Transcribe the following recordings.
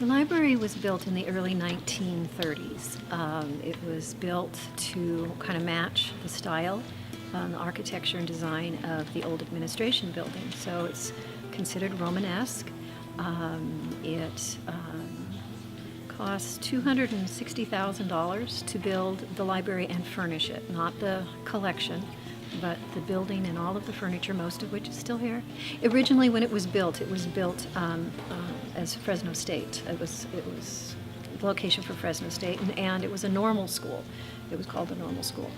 The library was built in the early 1930s. It was built to kind of match the style, the architecture and design of the old administration building. So it's considered Romanesque. It costs $260,000 to build the library and furnish it, not the collection, but the building and all of the furniture, most of which is still here. Originally, when it was built as Fresno State. It was the location for Fresno State, and it was a normal school. It was called the normal school,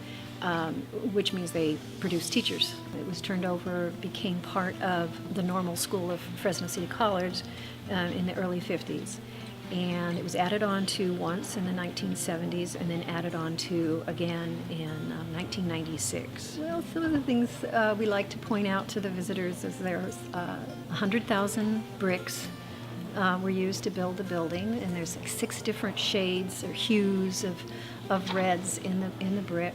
which means they produced teachers. It was turned over, became part of the normal school of Fresno City College in the early 50s. And it was added on to once in the 1970s and then added on to again in 1996. Well, some of the things we like to point out to the visitors is there's 100,000 bricks were used to build the building, and there's like 6 different shades or hues of reds in the brick.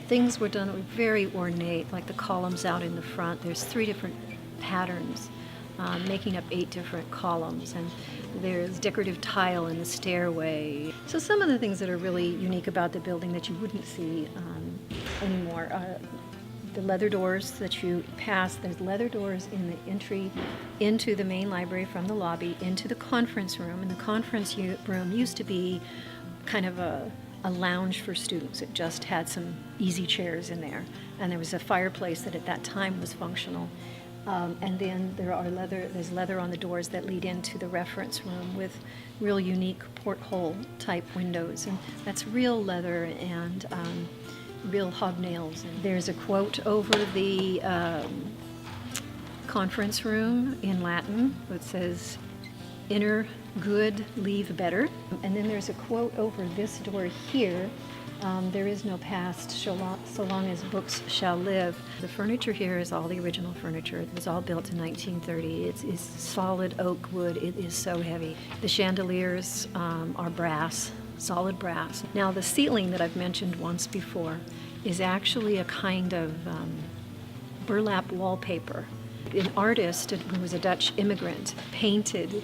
Things were done very ornate, like the columns out in the front. There's 3 different patterns making up 8 different columns, and there's decorative tile in the stairway. So some of the things that are really unique about the building that you wouldn't see anymore are the leather doors that you pass. There's leather doors in the entry into the main library from the lobby into the conference room, and the conference room used to be kind of a lounge for students. It just had some easy chairs in there, and there was a fireplace that at that time was functional. And then there's leather on the doors that lead into the reference room with real unique porthole type windows, and that's real leather and real hobnails. And there's a quote over the conference room in Latin that says, "Enter good, leave better." And then there's a quote over this door here, "There is no past so long as books shall live." The furniture here is all the original furniture. It was all built in 1930. It's solid oak wood. It is so heavy. The chandeliers are brass, solid brass. Now the ceiling that I've mentioned once before is actually a kind of burlap wallpaper. An artist who was a Dutch immigrant painted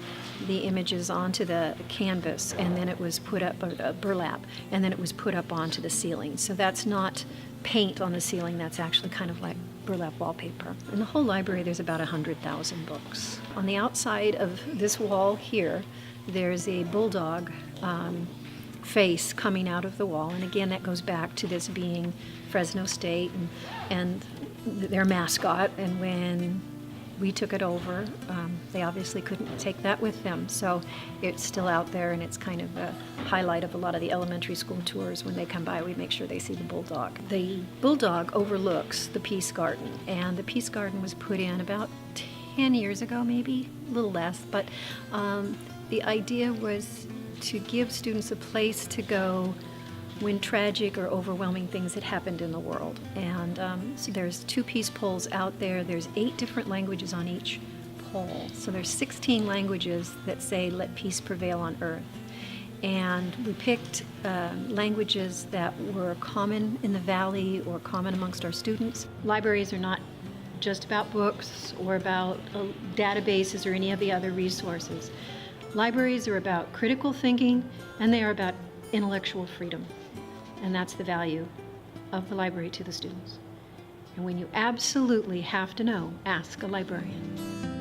the images onto the canvas, and then it was put up, burlap, and then it was put up onto the ceiling. So that's not paint on the ceiling, that's actually kind of like burlap wallpaper. In the whole library, there's about 100,000 books. On the outside of this wall here, there's a bulldog face coming out of the wall, and again, that goes back to this being Fresno State and their mascot. And when we took it over, they obviously couldn't take that with them, so it's still out there, and it's kind of a highlight of a lot of the elementary school tours. When they come by, we make sure they see the bulldog. The bulldog overlooks the Peace Garden, and the Peace Garden was put in about 10 years ago, maybe a little less, but the idea was to give students a place to go when tragic or overwhelming things had happened in the world. And so there's 2 peace poles out there. There's 8 different languages on each pole. So there's 16 languages that say, "Let peace prevail on earth." And we picked languages that were common in the valley or common amongst our students. Libraries are not just about books or about databases or any of the other resources. Libraries are about critical thinking, and they are about intellectual freedom. And that's the value of the library to the students. And when you absolutely have to know, ask a librarian.